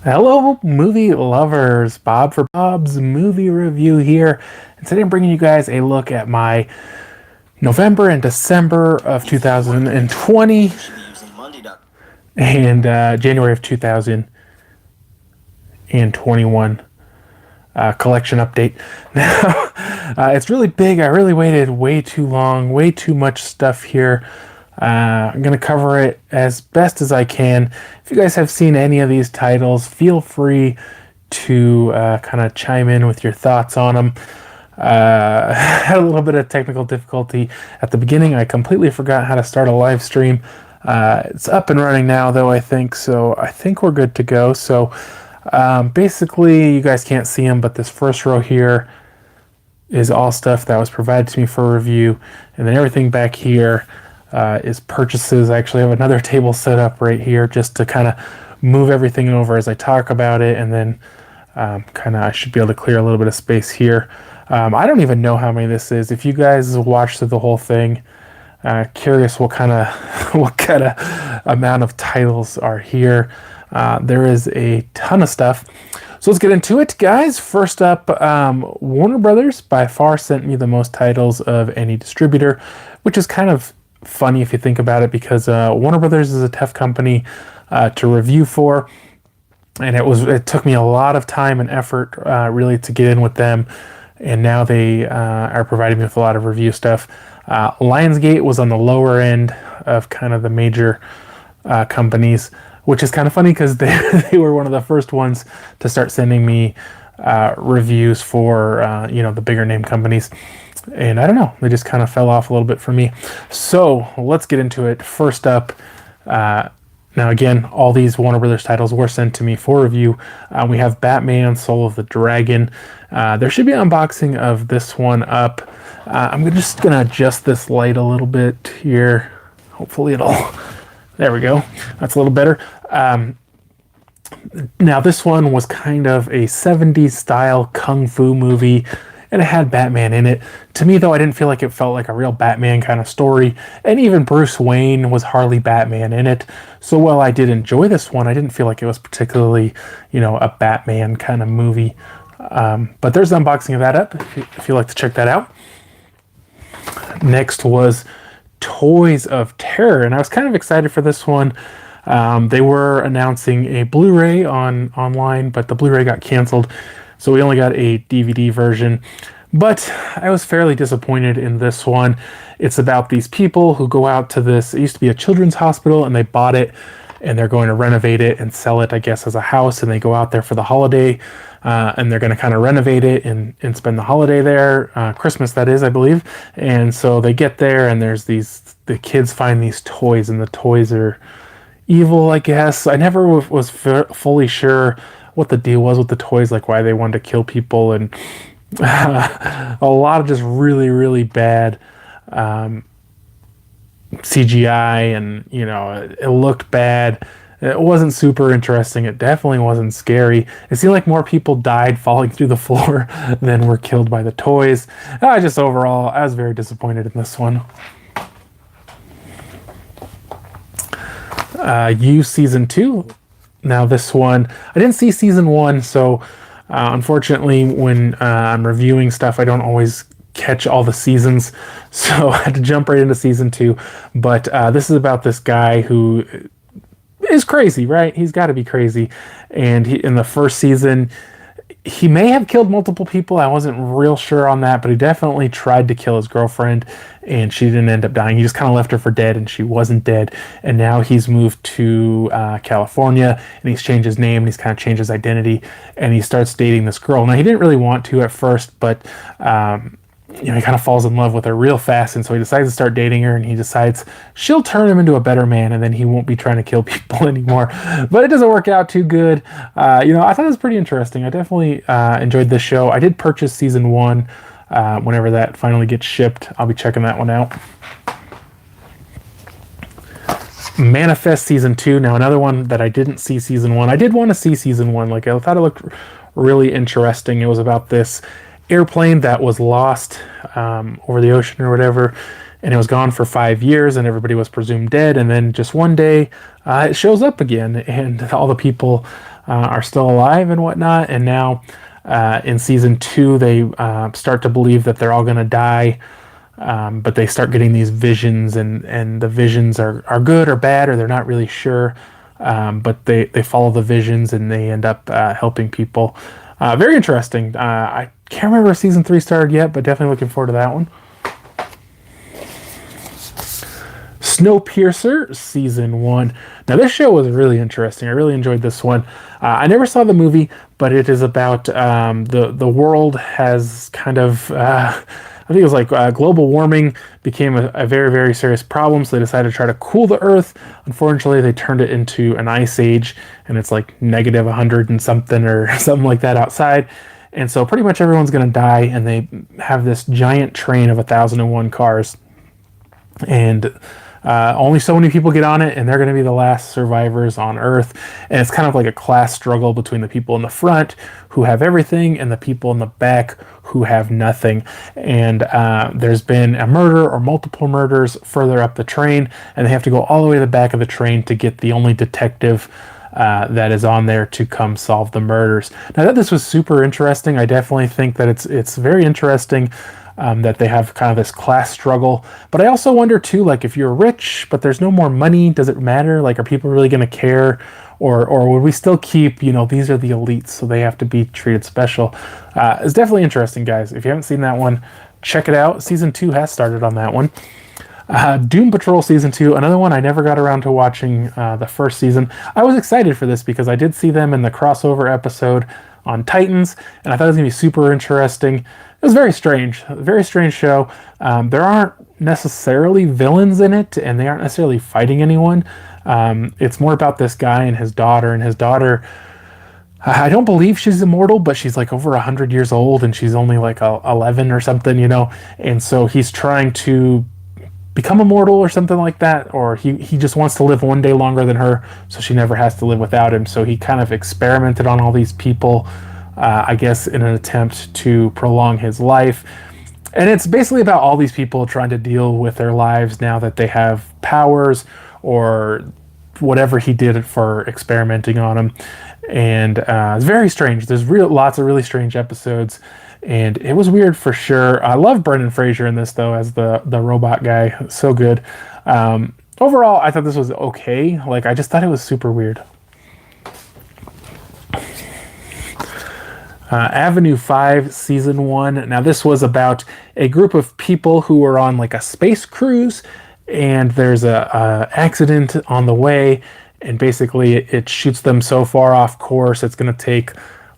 Hello, movie lovers. Bob for Bob's movie review here. And today I'm bringing you guys a look at my November and December of 2020 and January of 2021 collection update. Now, it's really big. I really waited way too long, way too much stuff here. I'm going to cover it as best as I can. If you guys have seen any of these titles, feel free to kind of chime in with your thoughts on them. Had a little bit of technical difficulty at the beginning. I completely forgot how to start a live stream. It's up and running now, though, I think. So I think we're good to go. So basically, you guys can't see them, but this first row here is all stuff that was provided to me for review. And then everything back here is purchases. I actually have another table set up right here just to kind of move everything over as I talk about it, and then kind of I should be able to clear a little bit of space here. I don't even know how many this is. If you guys watched through the whole thing, curious what kind of amount of titles are here. There is a ton of stuff. So let's get into it, guys. First up, Warner Brothers by far sent me the most titles of any distributor, which is kind of funny if you think about it, because Warner Brothers is a tough company to review for, and it took me a lot of time and effort really to get in with them, and now they are providing me with a lot of review stuff. Lionsgate was on the lower end of kind of the major companies, which is kind of funny because they were one of the first ones to start sending me reviews for the bigger name companies. And I don't know, they just kind of fell off a little bit for me. So let's get into it. First up, now again, all these Warner Brothers titles were sent to me for review. We have Batman, Soul of the Dragon. There should be an unboxing of this one up. I'm just going to adjust this light a little bit here. Hopefully there we go. That's a little better. Now this one was kind of a 70s style kung fu movie, and it had Batman in it. To me, though, I didn't feel like it felt like a real Batman kind of story, and even Bruce Wayne was hardly Batman in it. So while I did enjoy this one, I didn't feel like it was particularly, a Batman kind of movie. But there's an unboxing of that up, if you'd like to check that out. Next was Toys of Terror, and I was kind of excited for this one. They were announcing a Blu-ray online, but the Blu-ray got canceled, so we only got a DVD version. But I was fairly disappointed in this one. It's about these people who go out to this, it used to be a children's hospital, and they bought it, and they're going to renovate it and sell it, I guess, as a house, and they go out there for the holiday, and they're going to kind of renovate it and spend the holiday there, Christmas that is, I believe. And so they get there, and the kids find these toys, and the toys are evil, I guess. I never was fully sure what the deal was with the toys, like why they wanted to kill people, and a lot of just really, really bad CGI, and it looked bad. It wasn't super interesting. It definitely wasn't scary. It seemed like more people died falling through the floor than were killed by the toys. Overall, I was very disappointed in this one. You Season 2. Now this one, I didn't see Season 1, so unfortunately when I'm reviewing stuff, I don't always catch all the seasons, so I had to jump right into Season 2. But this is about this guy who is crazy, right? He's got to be crazy. And in the first season, he may have killed multiple people. I wasn't real sure on that, but he definitely tried to kill his girlfriend, and she didn't end up dying. He just kind of left her for dead, and she wasn't dead. And now he's moved to California, and he's changed his name, and he's kind of changed his identity, and he starts dating this girl. Now, he didn't really want to at first, but he kind of falls in love with her real fast, and so he decides to start dating her, and he decides she'll turn him into a better man, and then he won't be trying to kill people anymore. But it doesn't work out too good. I thought it was pretty interesting. I definitely enjoyed this show. I did purchase Season 1 whenever that finally gets shipped. I'll be checking that one out. Manifest Season 2. Now, another one that I didn't see Season 1. I did want to see Season 1. Like, I thought it looked really interesting. It was about this airplane that was lost over the ocean or whatever, and it was gone for 5 years, and everybody was presumed dead, and then just one day it shows up again, and all the people are still alive and whatnot. And now in season 2, they start to believe that they're all going to die. But they start getting these visions, and the visions are good or bad, or they're not really sure. But they follow the visions, and they end up helping people. Very interesting. I can't remember if season 3 started yet, but definitely looking forward to that one. Snowpiercer season 1. Now this show was really interesting. I really enjoyed this one. I never saw the movie, but it is about the world has kind of I think it was like global warming became a very, very serious problem, so they decided to try to cool the earth. Unfortunately, they turned it into an ice age, and it's like negative 100 and something or something like that outside. And so pretty much everyone's going to die, and they have this giant train of 1,001 cars. And only so many people get on it, and they're going to be the last survivors on Earth. And it's kind of like a class struggle between the people in the front who have everything and the people in the back who have nothing. And there's been a murder or multiple murders further up the train, and they have to go all the way to the back of the train to get the only detective that is on there to come solve the murders. Now that this was super interesting, I definitely think that it's very interesting that they have kind of this class struggle. But I also wonder too, like if you're rich but there's no more money, does it matter? Like, are people really going to care? Or would we still keep, these are the elites, so they have to be treated special? It's definitely interesting, guys. If you haven't seen that one, check it out. Season 2 has started on that one. Doom Patrol Season 2, another one I never got around to watching the first season. I was excited for this because I did see them in the crossover episode on Titans, and I thought it was going to be super interesting. It was very strange show. There aren't necessarily villains in it, and they aren't necessarily fighting anyone. It's more about this guy and his daughter, I don't believe she's immortal, but she's like over 100 years old, and she's only like 11 or something, and so he's trying to become immortal or something like that, or he just wants to live one day longer than her, so she never has to live without him. So he kind of experimented on all these people, I guess in an attempt to prolong his life. And it's basically about all these people trying to deal with their lives now that they have powers or whatever he did for experimenting on them. And it's very strange. There's lots of really strange episodes, and it was weird for sure. I love Brendan Fraser in this though as the robot guy. So good. Overall, I thought this was okay. Like, I just thought it was super weird. Avenue 5 Season 1. Now this was about a group of people who were on like a space cruise, and there's a accident on the way, and basically it shoots them so far off course it's going to take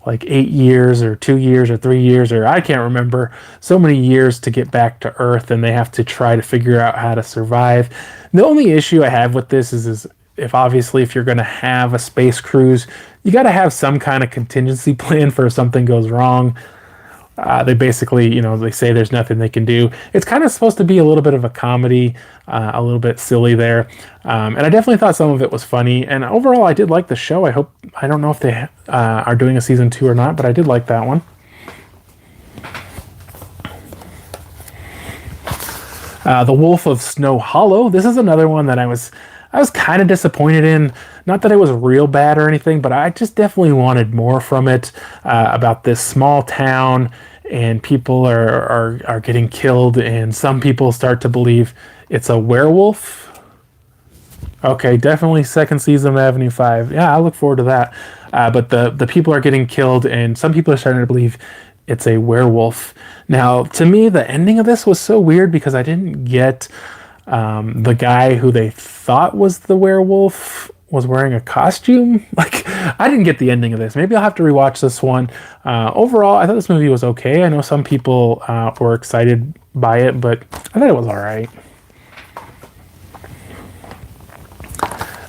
like 8 years or 2 years or 3 years, or I can't remember, so many years to get back to Earth, and they have to try to figure out how to survive. The only issue I have with this is if you're going to have a space cruise, you got to have some kind of contingency plan for if something goes wrong. They basically, they say there's nothing they can do. It's kind of supposed to be a little bit of a comedy, a little bit silly there. And I definitely thought some of it was funny. And overall, I did like the show. I don't know if they are doing a season 2 or not, but I did like that one. The Wolf of Snow Hollow. This is another one that I was kind of disappointed in. Not that it was real bad or anything, but I just definitely wanted more from it, about this small town, and people are getting killed, and some people start to believe it's a werewolf. Okay, definitely second season of Avenue 5. Yeah, I look forward to that. But the people are getting killed, and some people are starting to believe it's a werewolf. Now, to me, the ending of this was so weird because I didn't get the guy who they thought was the werewolf was wearing a costume. Like, I didn't get the ending of this. Maybe I'll have to rewatch this one. Overall, I thought this movie was okay. I know some people were excited by it, but I thought it was all right.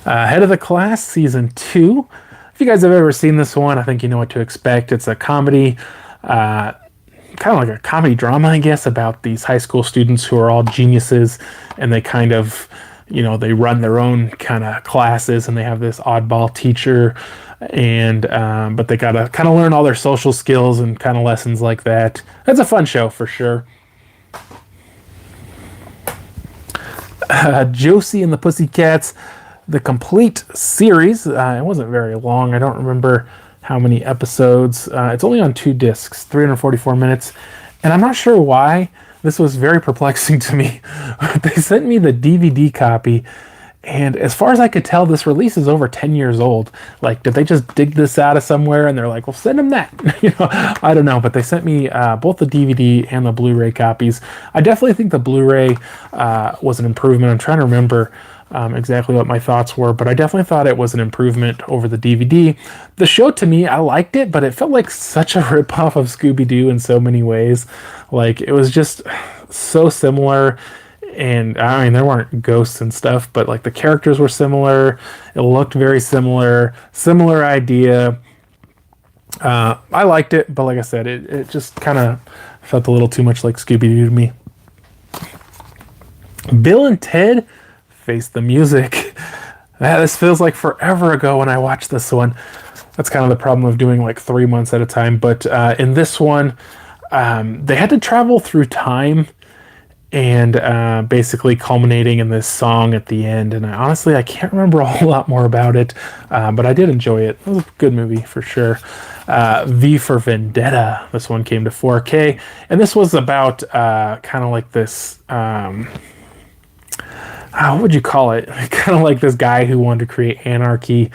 Head of the Class Season 2. If you guys have ever seen this one, I think you know what to expect. It's a comedy, kind of like a comedy drama, I guess, about these high school students who are all geniuses, and they kind of, they run their own kind of classes, and they have this oddball teacher, and but they gotta kind of learn all their social skills and kind of lessons like that. That's a fun show for sure. Josie and the Pussycats. the complete series. It wasn't very long. I don't remember how many episodes. It's only on 2 discs, 344 minutes. And I'm not sure why. This was very perplexing to me. They sent me the DVD copy, and as far as I could tell, this release is over 10 years old. Like, did they just dig this out of somewhere and they're like, well, send them that? I don't know, but they sent me both the DVD and the Blu-ray copies. I definitely think the Blu-ray was an improvement. I'm trying to remember exactly what my thoughts were, but I definitely thought it was an improvement over the DVD. The show, to me, I liked it, but it felt like such a ripoff of Scooby-Doo in so many ways. Like, it was just so similar. And I mean, there weren't ghosts and stuff, but like the characters were similar. It looked very similar, similar idea. I liked it, but like I said, it just kind of felt a little too much like Scooby-Doo to me. Bill and Ted Face the Music. This feels like forever ago when I watched this one. That's kind of the problem of doing like 3 months at a time. But in this one, they had to travel through time, and basically culminating in this song at the end. And honestly, I can't remember a whole lot more about it, but I did enjoy it. It was a good movie for sure. V for Vendetta. This one came to 4K, and this was about kind of like this. What would you call it? Kind of like this guy who wanted to create anarchy,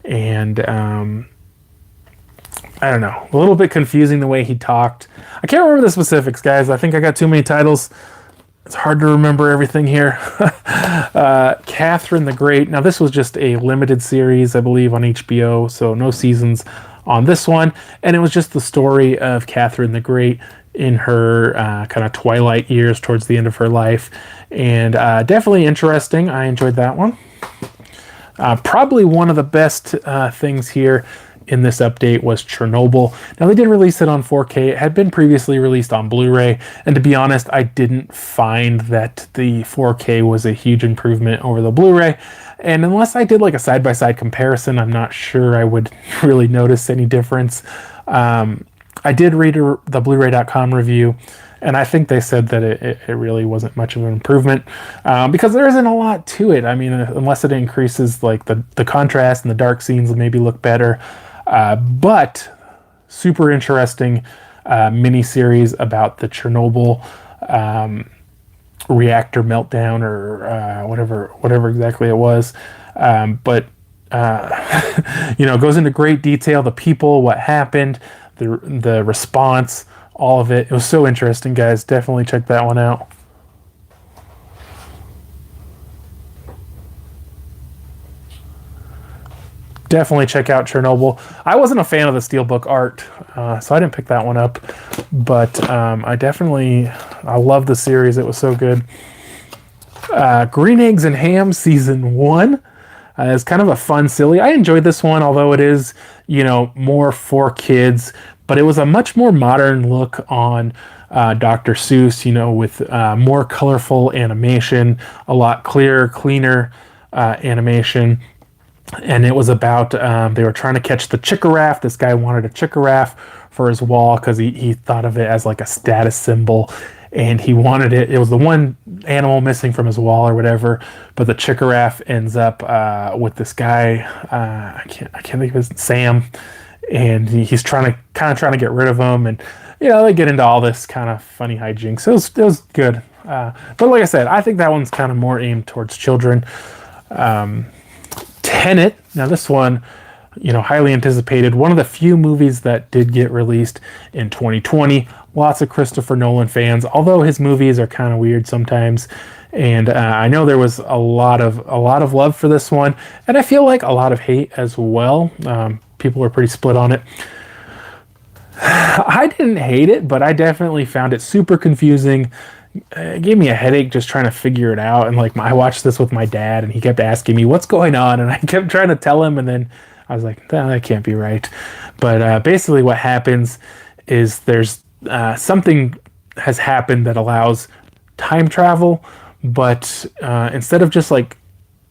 and I don't know, a little bit confusing the way he talked. I can't remember the specifics, guys. I think I got too many titles. It's hard to remember everything here. Catherine the Great. Now, this was just a limited series, I believe, on HBO, so no seasons on this one. And it was just the story of Catherine the Great in her kind of twilight years towards the end of her life. And definitely interesting. I enjoyed that one. Probably one of the best things here in this update was Chernobyl. Now, they did release it on 4K. It had been previously released on Blu-ray, and to be honest, I didn't find that the 4K was a huge improvement over the Blu-ray. And unless I did like a side-by-side comparison, I'm not sure I would really notice any difference. I did read the Blu-ray.com review, and I think they said that it really wasn't much of an improvement because there isn't a lot to it. I mean, unless it increases like the contrast and the dark scenes will maybe look better. But super interesting mini-series about the Chernobyl reactor meltdown, or whatever exactly it was. But goes into great detail, the people, what happened, the response, all of it. It was so interesting, guys. Definitely check that one out. Definitely check out Chernobyl. I wasn't a fan of the Steelbook art, so I didn't pick that one up. But I love the series. It was so good. Green Eggs and Ham Season 1 is kind of a fun, silly. I enjoyed this one, although it is, more for kids. But it was a much more modern look on Dr. Seuss, with more colorful animation, a lot clearer, cleaner animation. And it was about, they were trying to catch the chickaraf. This guy wanted a chickaraf for his wall because he thought of it as like a status symbol. And he wanted it. It was the one animal missing from his wall or whatever. But the chickaraf ends up with this guy. I can't think of his Sam. And he's trying to get rid of him. And, they get into all this kind of funny hijinks. It was good. But like I said, I think that one's kind of more aimed towards children. Tenet. Now this one, highly anticipated. One of the few movies that did get released in 2020. Lots of Christopher Nolan fans, although his movies are kind of weird sometimes. And I know there was a lot of love for this one, and I feel like a lot of hate as well. People were pretty split on it. I didn't hate it, but I definitely found it super confusing. It gave me a headache just trying to figure it out. And I watched this with my dad, and he kept asking me what's going on, and I kept trying to tell him, and then I was like, that can't be right. But basically what happens is there's something has happened that allows time travel, but instead of just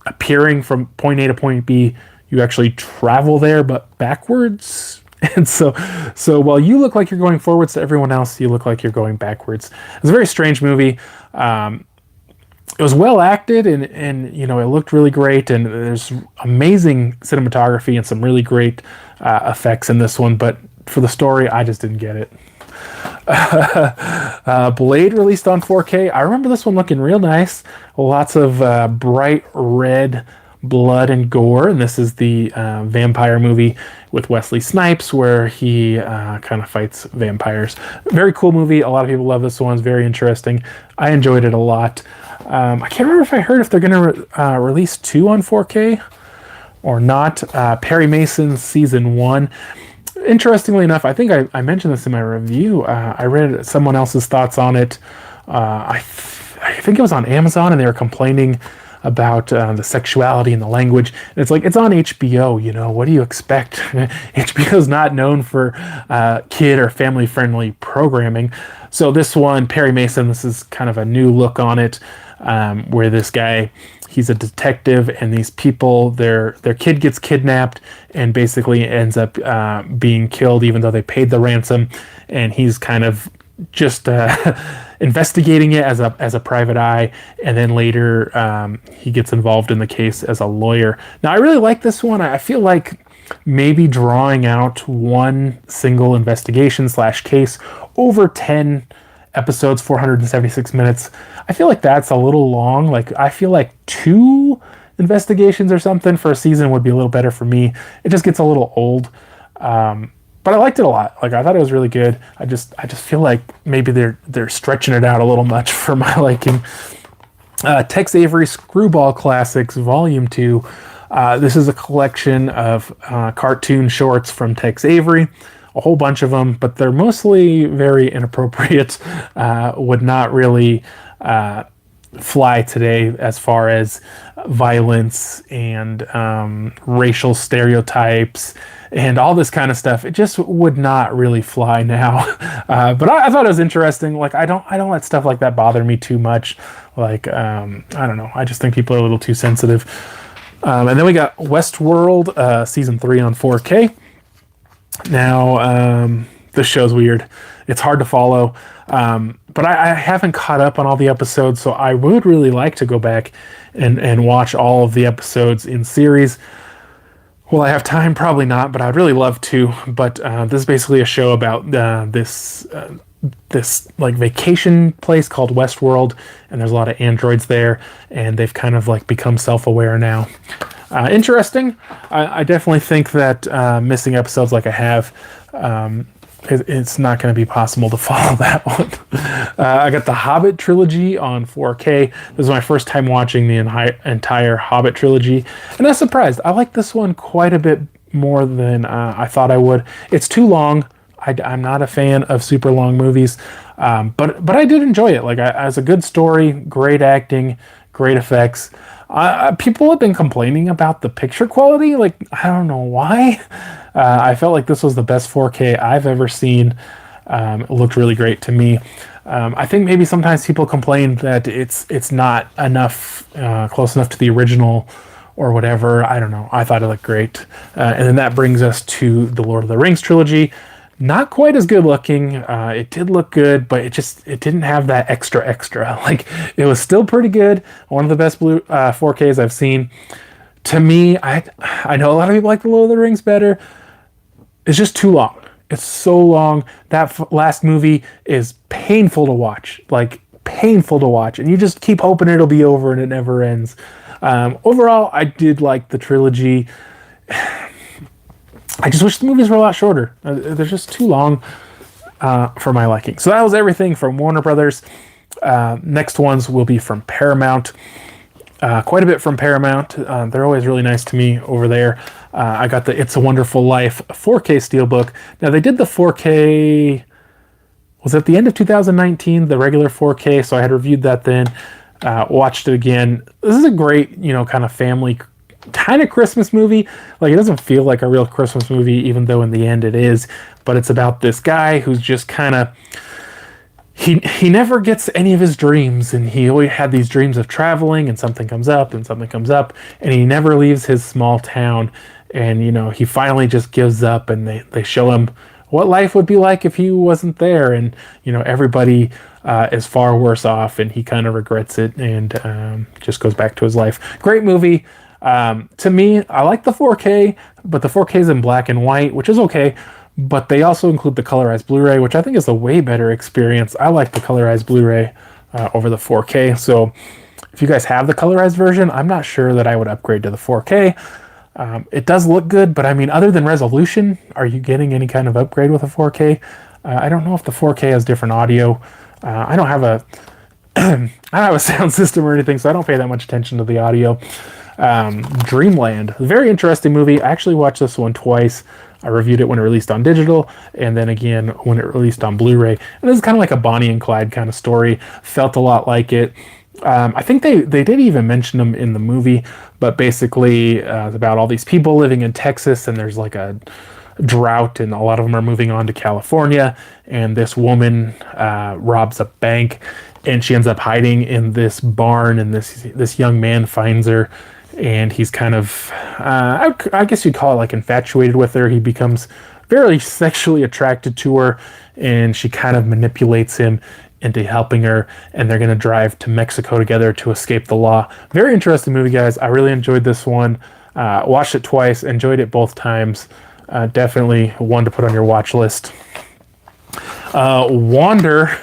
appearing from point A to point B, you actually travel there, but backwards. And so while you look like you're going forwards to everyone else, you look like you're going backwards. It's a very strange movie. it was well acted, and you know, it looked really great, and there's amazing cinematography and some really great effects in this one. But for the story, I just didn't get it. Blade released on 4K. I remember this one looking real nice. Lots of bright red blood and gore, and this is the vampire movie with Wesley Snipes where he kind of fights vampires. Very cool movie. A lot of people love this one. It's very interesting. I enjoyed it a lot. I can't remember if I heard if they're going to release 2 on 4K or not. Perry Mason's season 1. Interestingly enough, I think I mentioned this in my review. I read someone else's thoughts on it. I think it was on Amazon, and they were complaining about the sexuality and the language. And it's like, it's on HBO, you know, what do you expect? HBO is not known for kid or family-friendly programming. So this one, Perry Mason, this is kind of a new look on it, where this guy, he's a detective, and these people, their kid gets kidnapped and basically ends up being killed even though they paid the ransom, and he's kind of just investigating it as a private eye, and then later he gets involved in the case as a lawyer. Now, I really like this one. I feel like maybe drawing out one single investigation / case over 10 episodes, 476 minutes, I feel like that's a little long. Like, I feel like 2 investigations or something for a season would be a little better for me. It just gets a little old. But I liked it a lot. Like, I thought it was really good. I just feel like maybe they're stretching it out a little much for my liking. Tex Avery Screwball Classics Volume 2. This is a collection of cartoon shorts from Tex Avery. A whole bunch of them, but they're mostly very inappropriate. Would not really fly today as far as violence and racial stereotypes and all this kind of stuff. It just would not really fly now. But I thought it was interesting. Like, I don't let stuff like that bother me too much. Like, I don't know. I just think people are a little too sensitive. And then we got Westworld season 3 on 4K. Now, this show's weird. It's hard to follow. But I haven't caught up on all the episodes, so I would really like to go back and watch all of the episodes in series. Will I have time? Probably not, but I'd really love to. But this is basically a show about this like vacation place called Westworld, and there's a lot of androids there, and they've kind of like become self-aware now. Interesting. I definitely think that missing episodes like I have, it's not going to be possible to follow that one. I got the Hobbit trilogy on 4K. This is my first time watching the entire Hobbit trilogy, and I was surprised. I like this one quite a bit more than I thought I would. It's too long. I'm not a fan of super long movies, but I did enjoy it. Like, it was a good story, great acting, great effects. People have been complaining about the picture quality. Like, I don't know why. I felt like this was the best 4K I've ever seen. It looked really great to me. I think maybe sometimes people complain that it's not enough, close enough to the original or whatever. I don't know. I thought it looked great. And then that brings us to the Lord of the Rings trilogy. Not quite as good looking. It did look good, but it didn't have that extra. Like, it was still pretty good. One of the best 4Ks I've seen. To me, I know a lot of people like the Lord of the Rings better. It's just too long. It's so long. That last movie is painful to watch. Like, painful to watch. And you just keep hoping it'll be over and it never ends. Overall, I did like the trilogy. I just wish the movies were a lot shorter. They're just too long for my liking. So that was everything from Warner Brothers. Next ones will be from Paramount. Quite a bit from Paramount. They're always really nice to me over there. I got the It's a Wonderful Life 4K Steelbook. Now, they did the 4K... Was at the end of 2019, the regular 4K, so I had reviewed that then. Watched it again. This is a great, kind of family kind of Christmas movie. Like, it doesn't feel like a real Christmas movie, even though in the end it is. But it's about this guy who's just kind of... He never gets any of his dreams, and he always had these dreams of traveling, and something comes up, and he never leaves his small town. And, he finally just gives up, and they show him what life would be like if he wasn't there. And, everybody is far worse off, and he kind of regrets it and just goes back to his life. Great movie. To me, I like the 4K, but the 4K is in black and white, which is okay. But they also include the colorized Blu-ray, which I think is a way better experience. I like the colorized Blu-ray over the 4K. So if you guys have the colorized version, I'm not sure that I would upgrade to the 4K. It does look good, but I mean, other than resolution, are you getting any kind of upgrade with a 4K? I don't know if the 4K has different audio. I don't have a I don't have a sound system or anything, so I don't pay that much attention to the audio. Dreamland, very interesting movie. I actually watched this one twice. I reviewed it when it released on digital, and then again when it released on Blu-ray. And this is kind of like a Bonnie and Clyde kind of story. Felt a lot like it. I think they did even mention them in the movie, but basically it's about all these people living in Texas, and there's like a drought, and a lot of them are moving on to California. And this woman robs a bank, and she ends up hiding in this barn, and this young man finds her. And he's kind of, I guess you'd call it like infatuated with her. He becomes very sexually attracted to her, and she kind of manipulates him into helping her. And they're going to drive to Mexico together to escape the law. Very interesting movie, guys. I really enjoyed this one. Watched it twice, enjoyed it both times. Definitely one to put on your watch list. Wander.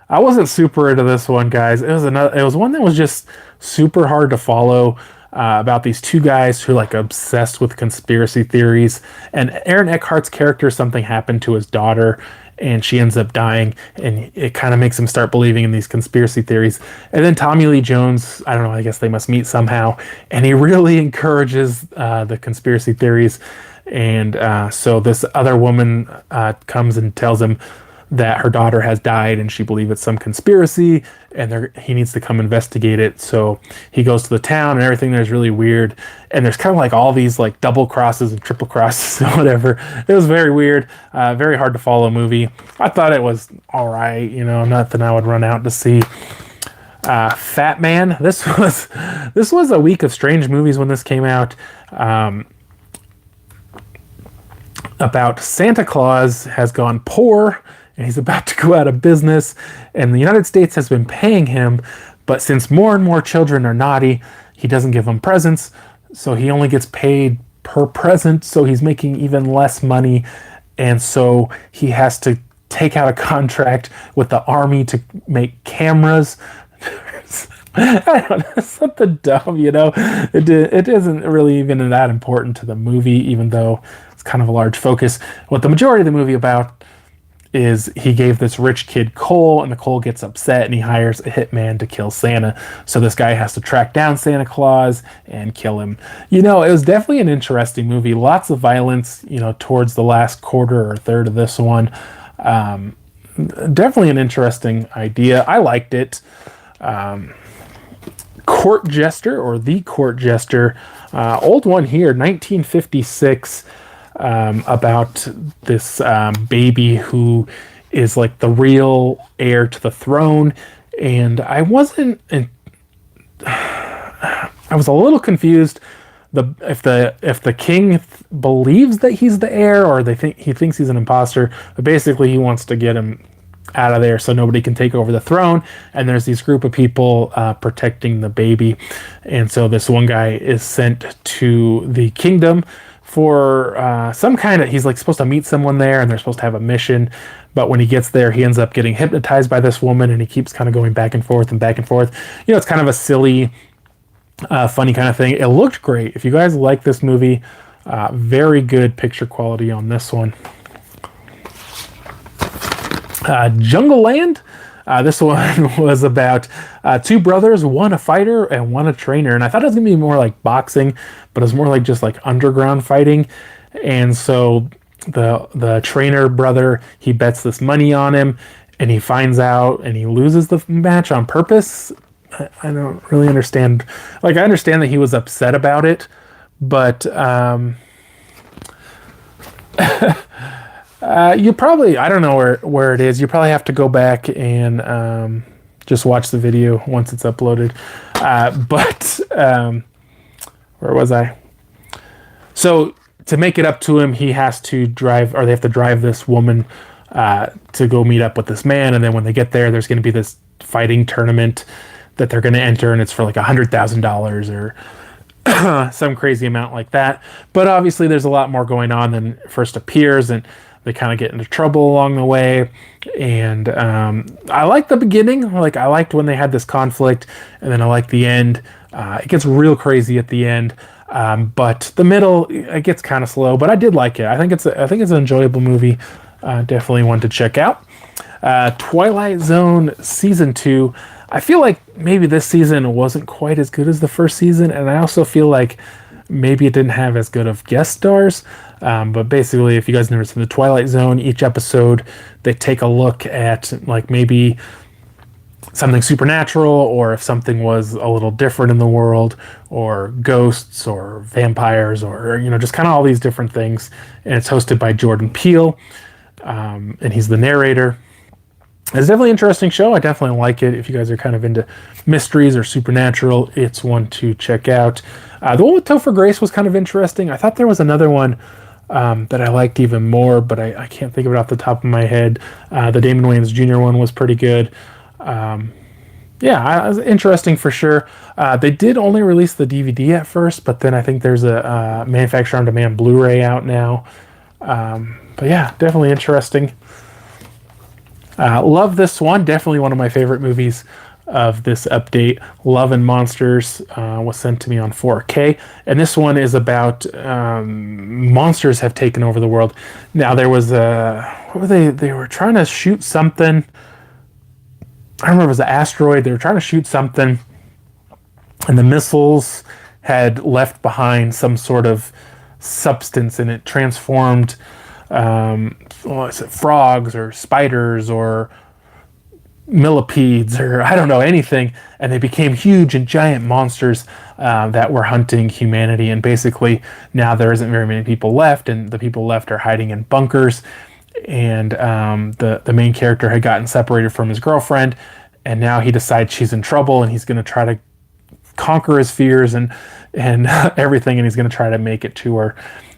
I wasn't super into this one, guys. It was one that was just super hard to follow. About these two guys who are like obsessed with conspiracy theories, and Aaron Eckhart's character, something happened to his daughter and she ends up dying, and it kind of makes him start believing in these conspiracy theories. And then Tommy Lee Jones, I don't know, I guess they must meet somehow, and he really encourages the conspiracy theories. And so this other woman comes and tells him that her daughter has died, and she believes it's some conspiracy, and he needs to come investigate it. So he goes to the town, and everything there's really weird. And there's kind of like all these like double crosses and triple crosses and whatever. It was very weird, very hard to follow movie. I thought it was all right, nothing I would run out to see. Fat Man. This was a week of strange movies when this came out. About Santa Claus has gone poor, and he's about to go out of business, and the United States has been paying him, but since more and more children are naughty, he doesn't give them presents, so he only gets paid per present, so he's making even less money, and so he has to take out a contract with the army to make cameras. I don't know, it's something dumb, It isn't really even that important to the movie, even though it's kind of a large focus. What the majority of the movie about is he gave this rich kid coal, and the coal gets upset, and he hires a hitman to kill Santa. So this guy has to track down Santa Claus and kill him. It was definitely an interesting movie. Lots of violence, towards the last quarter or third of this one. Definitely an interesting idea. I liked it. Court Jester, or The Court Jester, old one here, 1956. About this baby who is like the real heir to the throne, and I was a little confused if the king believes that he's the heir, or he thinks he's an imposter, but basically he wants to get him out of there so nobody can take over the throne. And there's these group of people protecting the baby, and so this one guy is sent to the kingdom for some kind of, he's like supposed to meet someone there, and they're supposed to have a mission. But when he gets there, he ends up getting hypnotized by this woman, and he keeps kind of going back and forth and back and forth. It's kind of a silly, funny kind of thing. It looked great. If you guys like this movie, very good picture quality on this one. Jungle Land. This one was about two brothers, one a fighter and one a trainer. And I thought it was going to be more like boxing, but it was more like just like underground fighting. And so the trainer brother, he bets this money on him, and he finds out, and he loses the match on purpose. I don't really understand. Like, I understand that he was upset about it, but you probably, I don't know where it is. You probably have to go back and just watch the video once it's uploaded. But where was I? So to make it up to him, he has to drive, or they have to drive this woman to go meet up with this man. And then when they get there, there's going to be this fighting tournament that they're going to enter, and it's for like $100,000 or some crazy amount like that. But obviously there's a lot more going on than first appears, and they kind of get into trouble along the way. And I liked the beginning. Like, I liked when they had this conflict, and then I liked the end. It gets real crazy at the end. But the middle, it gets kind of slow, but I did like it. I think it's an enjoyable movie. Definitely one to check out. Twilight Zone Season 2. I feel like maybe this season wasn't quite as good as the first season, and I also feel like maybe it didn't have as good of guest stars. But basically, if you guys never seen the Twilight Zone, each episode they take a look at like maybe something supernatural, or if something was a little different in the world, or ghosts or vampires, or just kind of all these different things. And it's hosted by Jordan Peele, and he's the narrator. It's definitely an interesting show. I definitely like it. If you guys are kind of into mysteries or supernatural, it's one to check out. The one with Topher Grace was kind of interesting. I thought there was another one that I liked even more, but I can't think of it off the top of my head. The Damon Wayans Jr. one was pretty good. It was interesting for sure. They did only release the DVD at first, but then I think there's a manufacturer on demand Blu-ray out now. But yeah, definitely interesting. Love this one. Definitely one of my favorite movies of this update. Love and Monsters was sent to me on 4K. And this one is about monsters have taken over the world. Now, there was what were they? They were trying to shoot something. I remember it was an asteroid. They were trying to shoot something, and the missiles had left behind some sort of substance, and it transformed frogs or spiders or millipedes or I don't know, anything, and they became huge and giant monsters that were hunting humanity. And basically now there isn't very many people left, and the people left are hiding in bunkers. And the main character had gotten separated from his girlfriend, and now he decides she's in trouble, and he's going to try to conquer his fears and everything, and he's going to try to make it to her.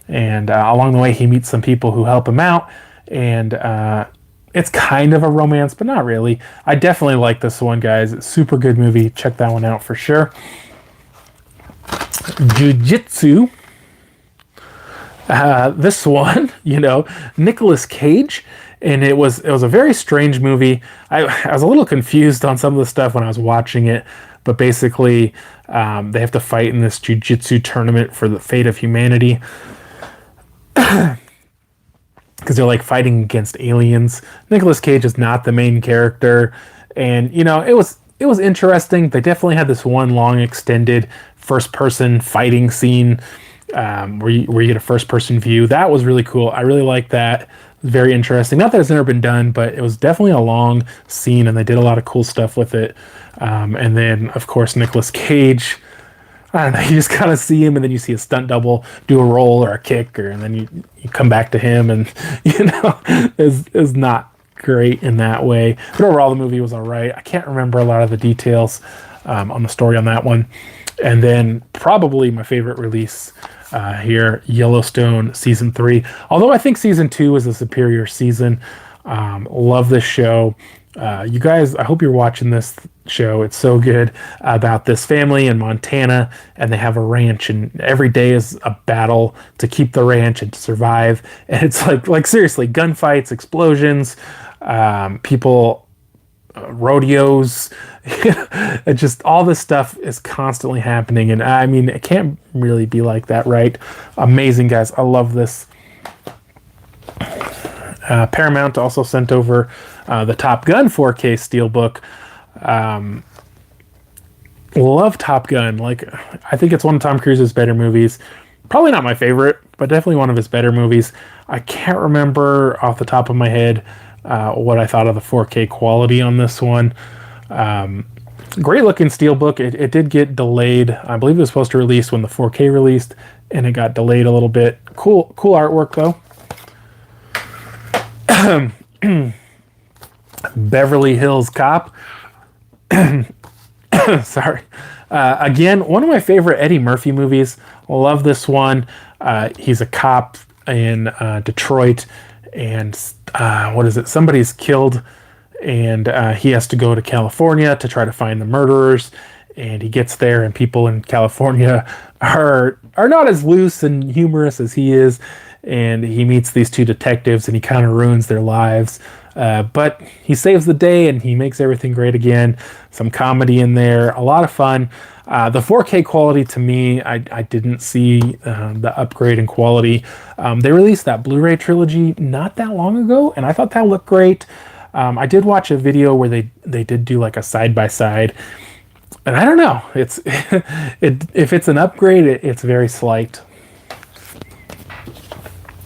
And along the way, he meets some people who help him out, and it's kind of a romance, but not really. I definitely like this one, guys. It's a super good movie. Check that one out for sure. Jiu-Jitsu. This one, Nicolas Cage, and it was a very strange movie. I was a little confused on some of the stuff when I was watching it, but basically they have to fight in this jiu-jitsu tournament for the fate of humanity, because they're like fighting against aliens. Nicolas Cage is not the main character, and it was interesting. They definitely had this one long extended first-person fighting scene. Where you get a first-person view. That was really cool. I really liked that. It was very interesting. Not that it's never been done, but it was definitely a long scene, and they did a lot of cool stuff with it. And then, of course, Nicolas Cage. I don't know. You just kind of see him, and then you see a stunt double do a roll or a kick, and then you come back to him, and is not great in that way. But overall, the movie was all right. I can't remember a lot of the details on the story on that one. And then probably my favorite release here, Yellowstone Season 3. Although I think Season 2 is a superior season. Love this show. You guys, I hope you're watching this show. It's so good, about this family in Montana, and they have a ranch, and every day is a battle to keep the ranch and to survive. And it's like seriously, gunfights, explosions, people, rodeos, and just all this stuff is constantly happening. And I mean, it can't really be like that, right? Amazing, guys. I love this. Paramount also sent over the Top Gun 4K Steelbook. Love Top Gun. I think it's one of Tom Cruise's better movies. Probably not my favorite, but definitely one of his better movies. I can't remember off the top of my head what I thought of the 4K quality on this one. Great looking steelbook. It did get delayed. I believe it was supposed to release when the 4K released, and it got delayed a little bit. Cool artwork though. Beverly Hills Cop. Sorry. Again, one of my favorite Eddie Murphy movies. Love this one. He's a cop in Detroit, and what is it? Somebody's killed, and he has to go to California to try to find the murderers. And he gets there, and people in California are not as loose and humorous as he is. And he meets these two detectives, and he kind of ruins their lives. But he saves the day, and he makes everything great again. Some comedy in there, a lot of fun. The 4K quality, to me, I didn't see the upgrade in quality. They released that Blu-ray trilogy not that long ago, and I thought that looked great. I did watch a video where they did do like a side-by-side, and I don't know. It's if it's an upgrade, it's very slight.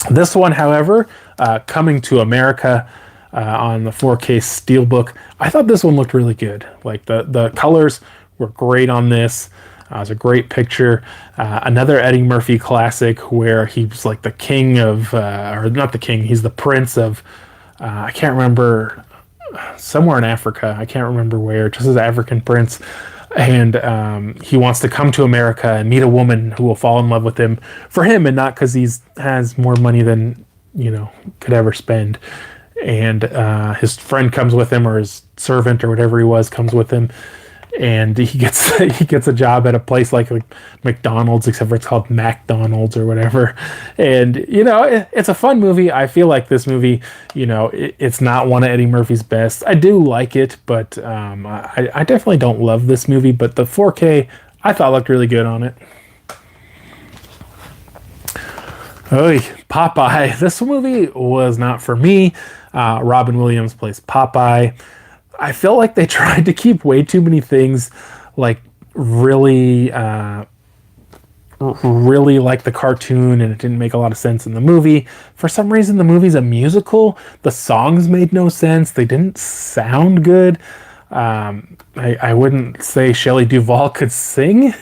This one, however, coming to America on the 4K Steelbook, I thought this one looked really good. Like the colors were great on this. It was a great picture. Another Eddie Murphy classic where he was like the king of, or not the king, he's the prince of, I can't remember, somewhere in Africa. I can't remember where, just as African prince. And he wants to come to America and meet a woman who will fall in love with him for him, and not because he has more money than, could ever spend. And his friend comes with him, or his servant or whatever he was comes with him, and he gets a job at a place like McDonald's, except for it's called McDonald's or whatever. And it's a fun movie. I feel like this movie, it's not one of Eddie Murphy's best. I do like it, but I definitely don't love this movie. But the 4K I thought looked really good on it. Oy, Popeye. This movie was not for me. Robin Williams plays Popeye. I felt like they tried to keep way too many things like really like the cartoon, and it didn't make a lot of sense in the movie. For some reason, the movie's a musical. The songs made no sense. They didn't sound good. I wouldn't say Shelley Duvall could sing,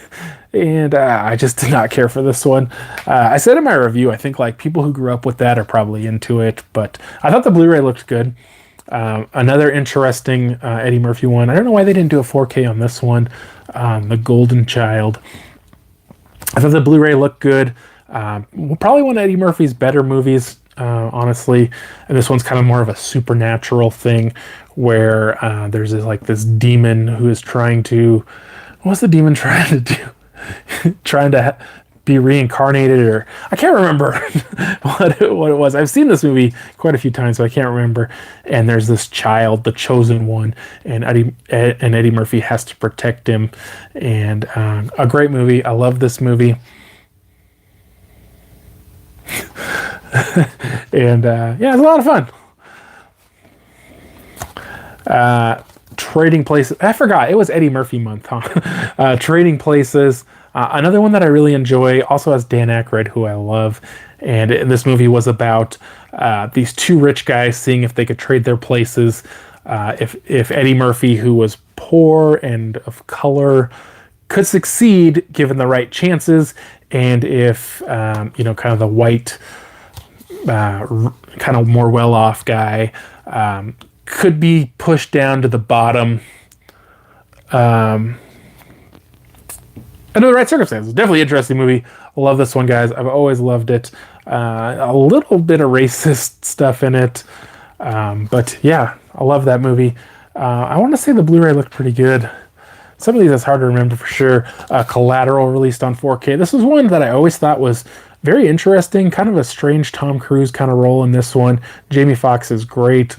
and I just did not care for this one. I said in my review, I think like people who grew up with that are probably into it, but I thought the Blu-ray looked good. Another interesting Eddie Murphy one. I don't know why they didn't do a 4K on this one. The Golden Child. I thought the Blu-ray looked good. Probably one of Eddie Murphy's better movies, honestly. And this one's kind of more of a supernatural thing where there's this demon who is trying to... What's the demon trying to do? Trying to be reincarnated, or I can't remember what it was. I've seen this movie quite a few times, so I can't remember. And there's this child, the chosen one, and Eddie Murphy has to protect him. And a great movie. I love this movie. And yeah, it's a lot of fun. Trading Places. I forgot. It was Eddie Murphy month, huh? Trading Places. Another one that I really enjoy, also has Dan Aykroyd, who I love. And this movie was about these two rich guys seeing if they could trade their places. If Eddie Murphy, who was poor and of color, could succeed given the right chances, and if kind of the white, kind of more well-off guy could be pushed down to the bottom under the right circumstances. Definitely an interesting movie. I love this one, guys. I've always loved it. A little bit of racist stuff in it. But yeah, I love that movie. I want to say the Blu-ray looked pretty good. Some of these it's hard to remember for sure. Collateral released on 4K. This was one that I always thought was very interesting. Kind of a strange Tom Cruise kind of role in this one. Jamie Foxx is great.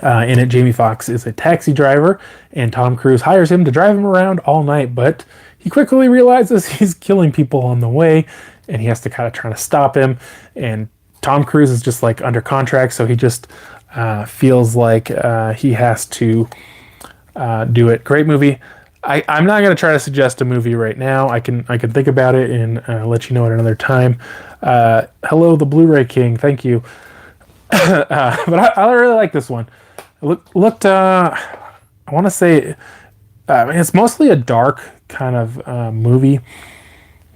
In it, Jamie Foxx is a taxi driver, and Tom Cruise hires him to drive him around all night, but he quickly realizes he's killing people on the way, and he has to kind of try to stop him. And Tom Cruise is just like under contract, so he just feels like he has to do it. Great movie. I'm not going to try to suggest a movie right now. I can think about it and let you know at another time. Hello, the Blu-ray King. Thank you. But I really like this one. It looked I want to say it's mostly a dark kind of movie,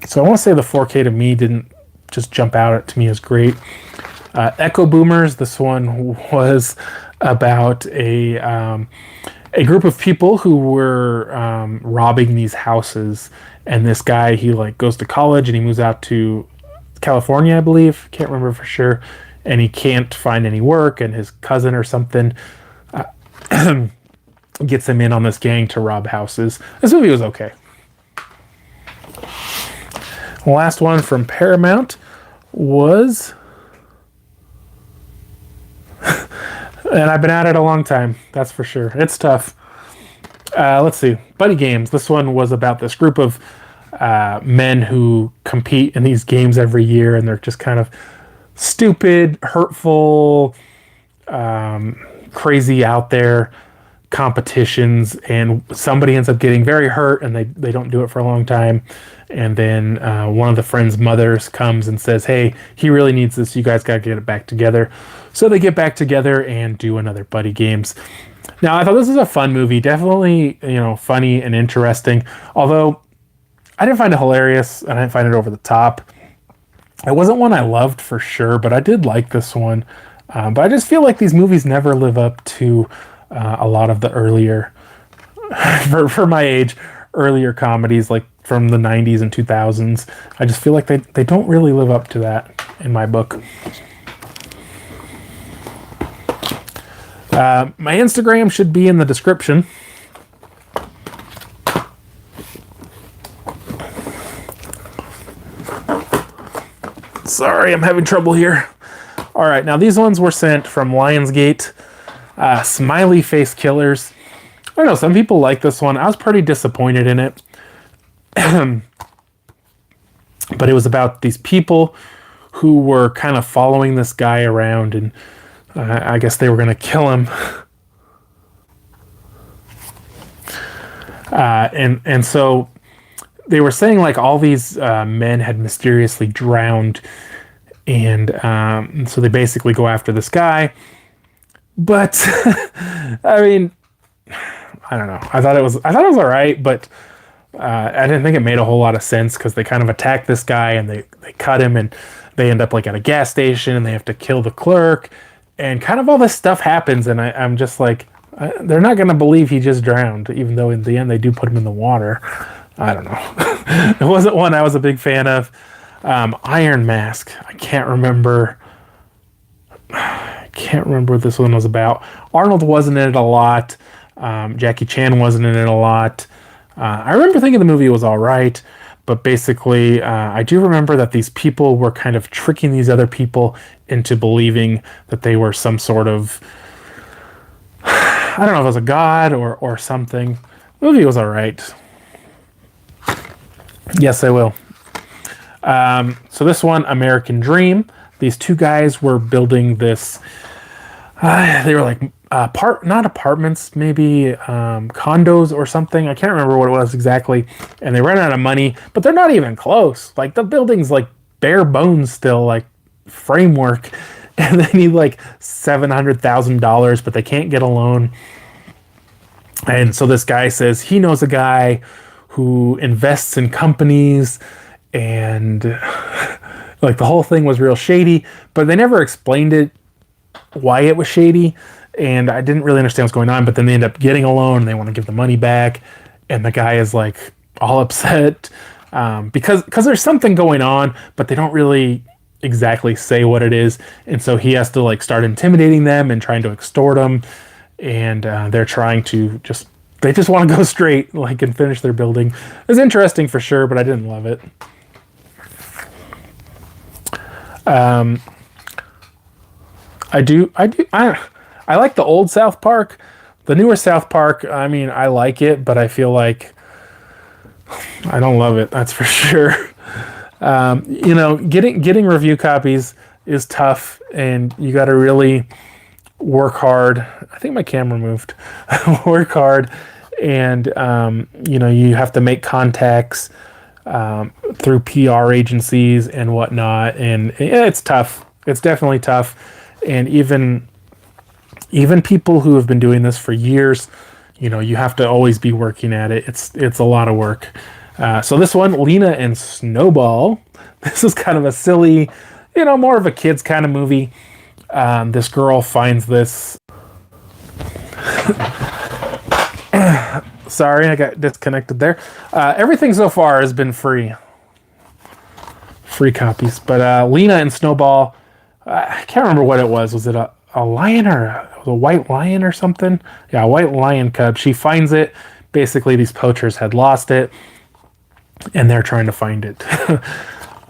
so I want to say the 4K to me didn't just jump out to me as great. Echo Boomers. This one was about a group of people who were robbing these houses, and this guy, he like goes to college and he moves out to California, I believe. Can't remember for sure. and he can't find any work, and his cousin or something gets him in on this gang to rob houses. This movie was okay. The last one from Paramount was, and I've been at it a long time, that's for sure. It's tough. Let's see. Buddy Games. This one was about this group of men who compete in these games every year, and they're just kind of stupid, hurtful, crazy out there competitions, and somebody ends up getting very hurt, and they don't do it for a long time. And then one of the friends' mothers comes and says, hey, he really needs this. You guys got to get it back together. So they get back together and do another Buddy Games. Now, I thought this was a fun movie. Definitely, funny and interesting. Although, I didn't find it hilarious, and I didn't find it over the top. It wasn't one I loved for sure, but I did like this one. But I just feel like these movies never live up to a lot of the earlier, for my age, earlier comedies, like from the 90s and 2000s. I just feel like they don't really live up to that in my book. My Instagram should be in the description. Sorry, I'm having trouble here. All right, now these ones were sent from Lionsgate. Smiley Face Killers. I don't know, some people like this one. I was pretty disappointed in it. But it was about these people who were kind of following this guy around, and I guess they were going to kill him. And so they were saying like all these men had mysteriously drowned, and so they basically go after this guy. But I mean, I don't know. I thought it was all right, but I didn't think it made a whole lot of sense, because they kind of attack this guy and they cut him, and they end up like at a gas station, and they have to kill the clerk, and kind of all this stuff happens, and I'm just like, they're not going to believe he just drowned, even though in the end they do put him in the water. I don't know. It wasn't one I was a big fan of. Iron Mask. I can't remember what this one was about. Arnold wasn't in it a lot. Jackie Chan wasn't in it a lot. I remember thinking the movie was all right, but basically I do remember that these people were kind of tricking these other people into believing that they were some sort of, I don't know if it was a god or something. The movie was all right. Yes, I will. So this one, American Dream. These two guys were building this. They were like not apartments, maybe condos or something. I can't remember what it was exactly. And they ran out of money, but they're not even close. Like the building's like bare bones still, like framework, and they need like $700,000, but they can't get a loan. And so this guy says he knows a guy who invests in companies, and like the whole thing was real shady, but they never explained it, why it was shady, and I didn't really understand what's going on. But then they end up getting a loan, and they want to give the money back, and the guy is like all upset because there's something going on, but they don't really exactly say what it is, and so he has to like start intimidating them and trying to extort them, and they're trying to they just want to go straight, like, and finish their building. It was interesting for sure, but I didn't love it. I like the old South Park. The newer South Park, I mean, I like it, but I feel like I don't love it. That's for sure. Getting review copies is tough, and you got to really work hard. I think my camera moved. Work hard, and you have to make contacts through PR agencies and whatnot, and it's tough. It's definitely tough, and even people who have been doing this for years, you have to always be working at it. It's a lot of work. So this one, Lena and Snowball. This is kind of a silly, more of a kids kind of movie. This girl finds this. Sorry, I got disconnected there. Everything so far has been free copies. But Lena and Snowball, I can't remember what it was. Was it a lion or a white lion or something? Yeah, a white lion cub. She finds it. Basically, these poachers had lost it, and they're trying to find it.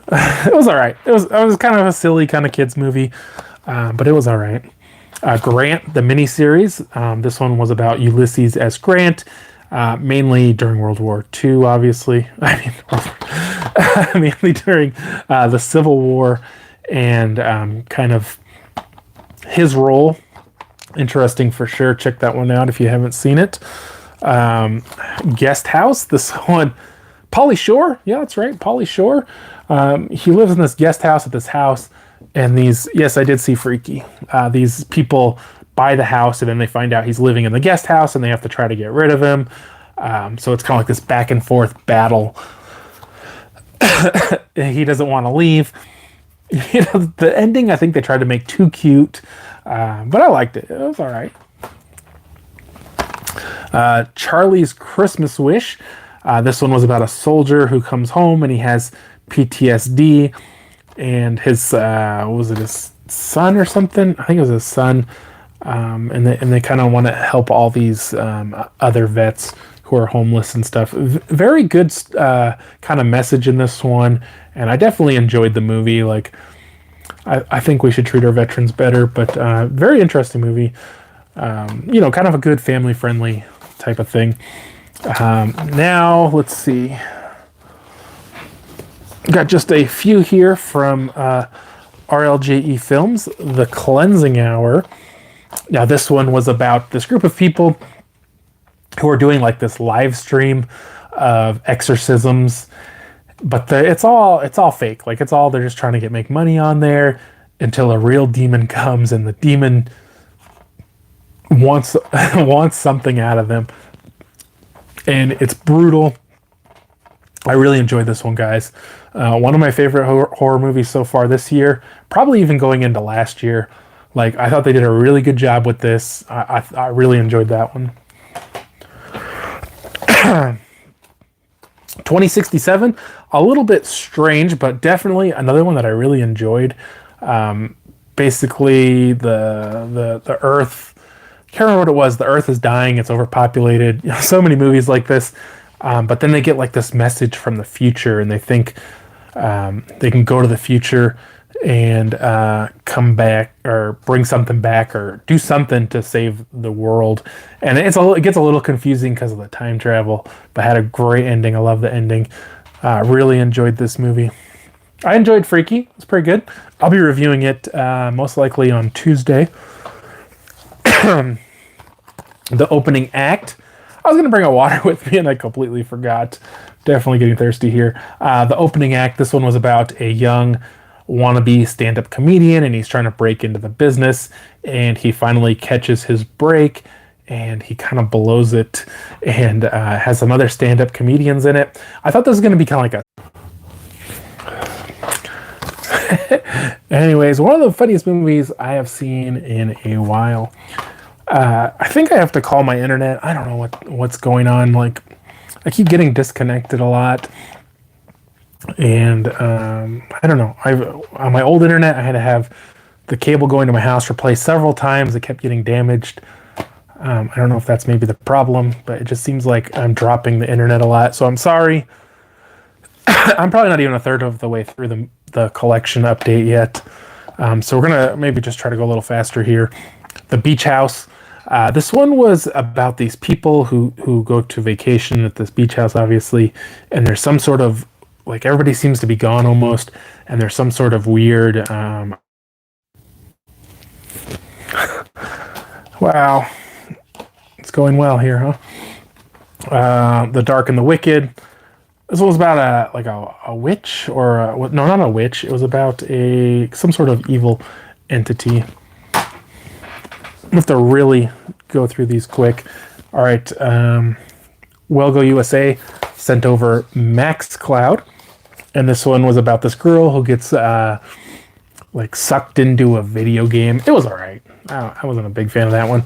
It was all right. It was kind of a silly kind of kids movie, but it was all right. Grant, the miniseries. This one was about Ulysses S. Grant, mainly during World War II, obviously. I mean, mainly during the Civil War, and kind of his role. Interesting for sure. Check that one out if you haven't seen it. Guest House. This one, Pauly Shore. Yeah, that's right, Pauly Shore. He lives in this guest house at this house, and these, yes, I did see Freaky. These people buy the house, and then they find out he's living in the guest house, and they have to try to get rid of him. So it's kind of like this back and forth battle. He doesn't want to leave. You know, the ending I think they tried to make too cute, but I liked it. It was all right. Charlie's Christmas Wish. This one was about a soldier who comes home and he has PTSD, and his what was it, his son or something? I think it was his son. And they kind of want to help all these other vets who are homeless and stuff. Very good kind of message in this one, and I definitely enjoyed the movie. Like, I think we should treat our veterans better, but very interesting movie. You know, kind of a good family-friendly type of thing. Now, let's see. Got just a few here from RLJE Films, The Cleansing Hour. Now, this one was about this group of people who are doing like this live stream of exorcisms, but it's all fake. Like, they're just trying to make money on there until a real demon comes, and the demon wants something out of them, and it's brutal. I really enjoyed this one, guys. One of my favorite horror movies so far this year, probably even going into last year. Like, I thought they did a really good job with this. I really enjoyed that one. 2067, a little bit strange, but definitely another one that I really enjoyed. Basically, the Earth, can't remember what it was. The Earth is dying. It's overpopulated. You know, so many movies like this. But then they get like this message from the future, and they think they can go to the future and come back or bring something back or do something to save the world. And it gets a little confusing because of the time travel, but had a great ending. I love the ending. Really enjoyed this movie. I enjoyed Freaky. It's pretty good. I'll be reviewing it most likely on Tuesday. The opening act. I was going to bring a water with me and I completely forgot. Definitely getting thirsty here. The opening act, this one was about a young wannabe stand-up comedian, and he's trying to break into the business, and he finally catches his break, and he kind of blows it, and has some other stand-up comedians in it. I thought this was going to be kind of like a... Anyways, one of the funniest movies I have seen in a while. I think I have to call my internet. I don't know what's going on. Like, I keep getting disconnected a lot. And I don't know. On my old internet, I had to have the cable going to my house replaced several times. It kept getting damaged. I don't know if that's maybe the problem, but it just seems like I'm dropping the internet a lot. So I'm sorry. I'm probably not even a third of the way through the collection update yet. So we're going to maybe just try to go a little faster here. The Beach House. This one was about these people who go to vacation at this beach house, obviously, and there's some sort of, like, everybody seems to be gone almost, and there's some sort of weird, wow, it's going well here, huh? The Dark and the Wicked. This one was about a witch, or no, not a witch. It was about some sort of evil entity. I have to really go through these quick. All right, Wellgo USA sent over Max Cloud, and this one was about this girl who gets sucked into a video game. It was all right. I wasn't a big fan of that one.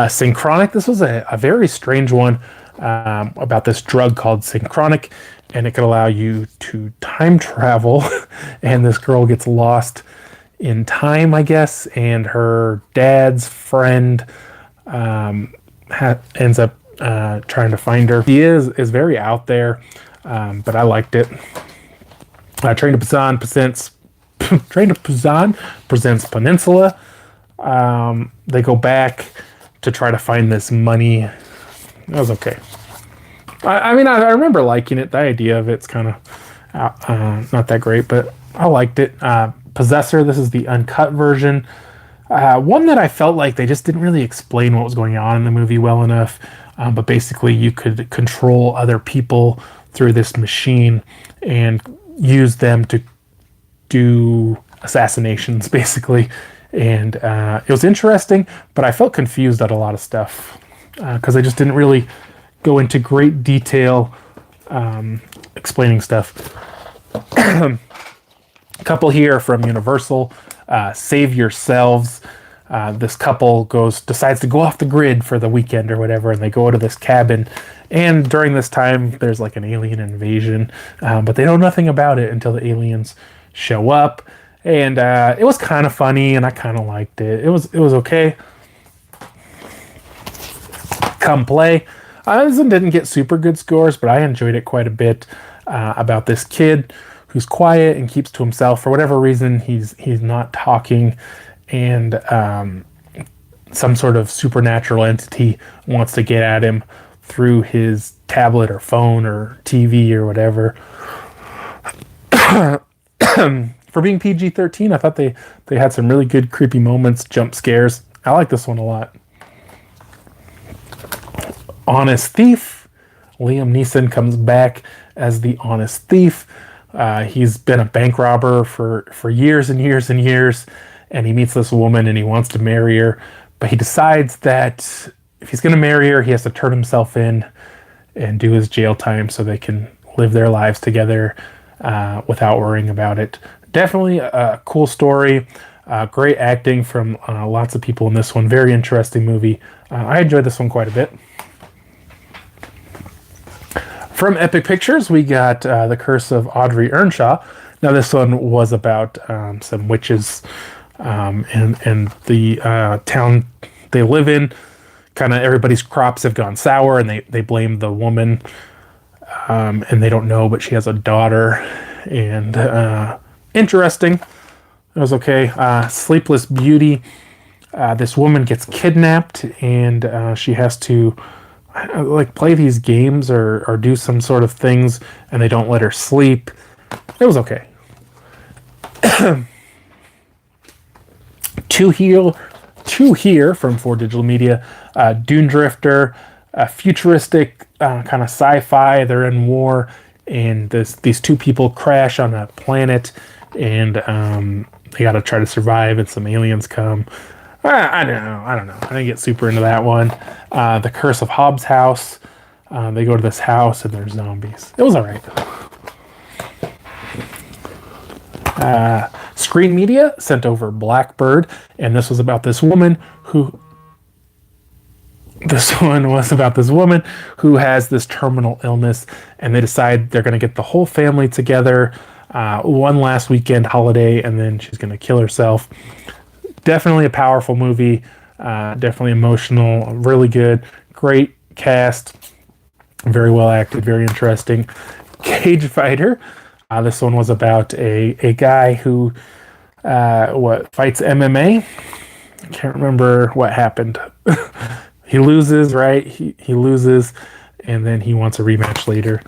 Synchronic. This was a very strange one about this drug called Synchronic, and it could allow you to time travel. And this girl gets lost in time, I guess, and her dad's friend ends up trying to find her. He is very out there, but I liked it. Train to Busan presents Train to Busan presents Peninsula. They go back to try to find this money. That was okay. I mean, I remember liking it. The idea of it's kind of not that great, but I liked it. Possessor, this is the uncut version. One that I felt like they just didn't really explain what was going on in the movie well enough. But basically, you could control other people through this machine and use them to do assassinations, basically. And it was interesting, but I felt confused at a lot of stuff because they just didn't really go into great detail explaining stuff. A couple here from Universal, Save Yourselves. This couple decides to go off the grid for the weekend or whatever, and they go to this cabin. And during this time, there's like an alien invasion, but they know nothing about it until the aliens show up. And it was kind of funny, and I kind of liked it. It was okay. Come Play. This one didn't get super good scores, but I enjoyed it quite a bit. About this kid who's quiet and keeps to himself for whatever reason. He's not talking, and some sort of supernatural entity wants to get at him through his tablet or phone or TV or whatever. For being PG-13, I thought they had some really good creepy moments, jump scares. I like this one a lot. Honest Thief. Liam Neeson comes back as the honest thief. He's been a bank robber for years and years and years, and he meets this woman and he wants to marry her, but he decides that if he's going to marry her, he has to turn himself in and do his jail time so they can live their lives together without worrying about it. Definitely a cool story. Great acting from lots of people in this one. Very interesting movie. I enjoyed this one quite a bit. From Epic Pictures, we got The Curse of Audrey Earnshaw. Now, this one was about some witches and the town they live in. Kind of everybody's crops have gone sour, and they blame the woman, and they don't know, but she has a daughter. And interesting. It was okay. Sleepless Beauty. This woman gets kidnapped, and she has to play these games or do some sort of things, and they don't let her sleep. It was okay. Two here from 4 Digital Media. Dune Drifter, futuristic kind of sci-fi. They're in war, and these two people crash on a planet, and they got to try to survive, and some aliens come. I don't know. I didn't get super into that one. The Curse of Hobbs House. They go to this house and there's zombies. It was all right. Screen Media sent over Blackbird, and this was about this woman who. This one was about this woman who has this terminal illness, and they decide they're going to get the whole family together one last weekend holiday, and then she's going to kill herself. Definitely a powerful movie, definitely emotional, really good, great cast, very well acted, very interesting. Cage Fighter. This one was about a guy who fights MMA. I can't remember what happened. He loses, right? He loses, and then he wants a rematch later.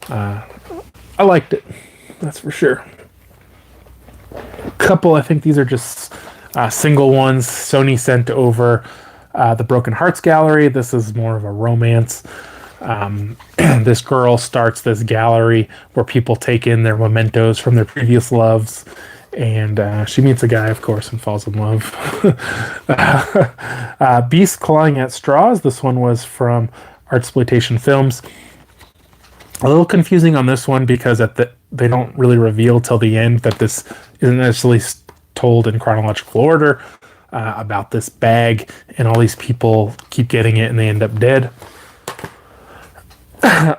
I liked it, that's for sure. Couple, I think these are just single ones. Sony sent over the Broken Hearts Gallery. This is more of a romance. This girl starts this gallery where people take in their mementos from their previous loves, and she meets a guy, of course, and falls in love. Beast Clawing at Straws. This one was from Artsploitation Films. A little confusing on this one because they don't really reveal till the end that this isn't necessarily told in chronological order about this bag, and all these people keep getting it and they end up dead.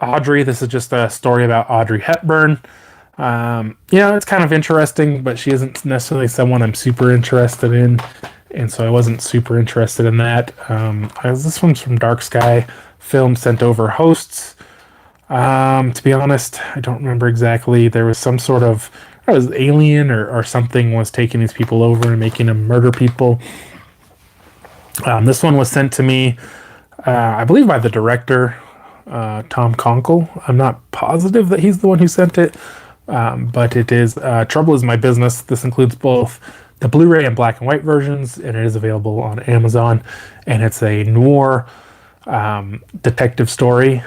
Audrey, this is just a story about Audrey Hepburn. It's kind of interesting, but she isn't necessarily someone I'm super interested in, and so I wasn't super interested in that. This one's from Dark Sky Film Sent Over Hosts. To be honest, I don't remember exactly. There was some sort of, it was alien or something was taking these people over and making them murder people. This one was sent to me, I believe, by the director, Tom Conkle. I'm not positive that he's the one who sent it, but it is Trouble Is My Business. This includes both the Blu-ray and black and white versions, and it is available on Amazon. And it's a noir detective story.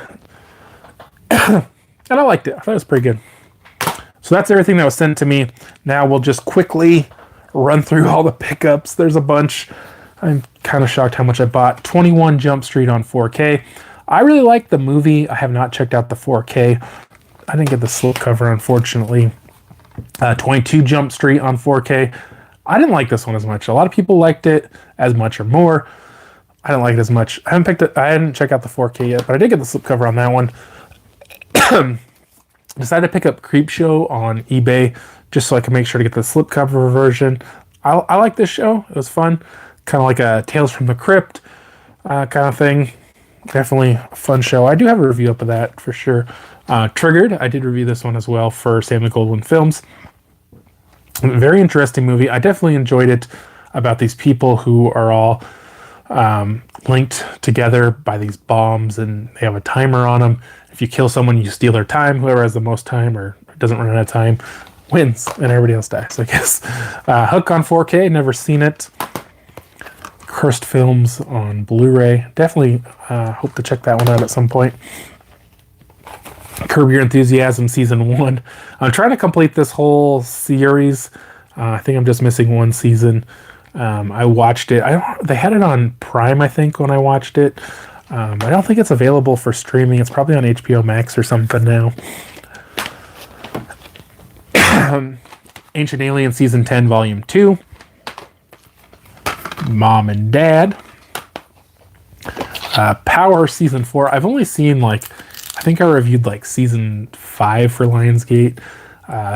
And I liked it. I thought it was pretty good. So that's everything that was sent to me. Now we'll just quickly run through all the pickups. There's a bunch. I'm kind of shocked how much I bought. 21 Jump Street on 4K. I really like the movie. I have not checked out the 4K. I didn't get the slipcover, unfortunately. 22 Jump Street on 4K. I didn't like this one as much. A lot of people liked it as much or more. I didn't like it as much. I hadn't checked out the 4K yet, but I did get the slipcover on that one. Decided to pick up Creepshow on eBay just so I could make sure to get the slipcover version. I like this show. It was fun. Kind of like a Tales from the Crypt kind of thing. Definitely a fun show. I do have a review up of that for sure. Triggered. I did review this one as well for Samuel Goldwyn Films. Very interesting movie. I definitely enjoyed it, about these people who are all linked together by these bombs, and they have a timer on them. If you kill someone, you steal their time. Whoever has the most time or doesn't run out of time wins, and everybody else dies, I guess. Hook on 4K, never seen it. Cursed Films on Blu-ray. Definitely hope to check that one out at some point. Curb Your Enthusiasm Season 1. I'm trying to complete this whole series. I think I'm just missing one season. I watched it. They had it on Prime, I think, when I watched it. I don't think it's available for streaming. It's probably on HBO Max or something now. Ancient Alien Season 10, Volume 2. Mom and Dad. Power Season 4. I've only seen, I think I reviewed, Season 5 for Lionsgate.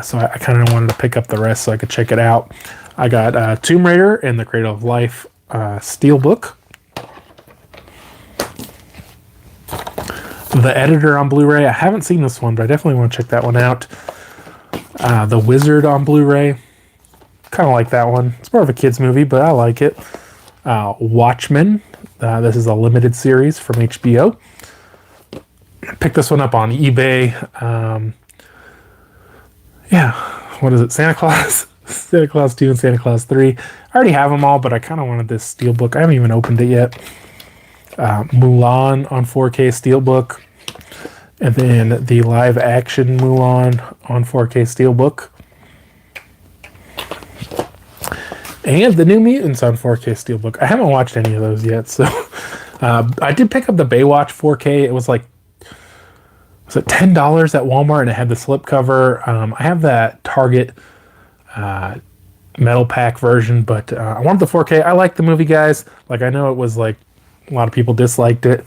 So I kind of wanted to pick up the rest so I could check it out. I got Tomb Raider and the Cradle of Life Steelbook. The Editor on Blu-ray. I haven't seen this one, but I definitely want to check that one out. The Wizard on Blu-ray. Kind of like that one. It's more of a kid's movie, but I like it. Watchmen. This is a limited series from HBO. Picked this one up on eBay. What is it? Santa Claus? Santa Claus 2 and Santa Claus 3. I already have them all, but I kind of wanted this Steelbook. I haven't even opened it yet. Mulan on 4K Steelbook. And then the live action Mulan on 4K Steelbook. And the New Mutants on 4K Steelbook. I haven't watched any of those yet, so I did pick up the Baywatch 4K. It was $10 at Walmart, and it had the slipcover. I have that Target metal pack version, but I wanted the 4K. I like the movie, guys. I know it was a lot of people disliked it.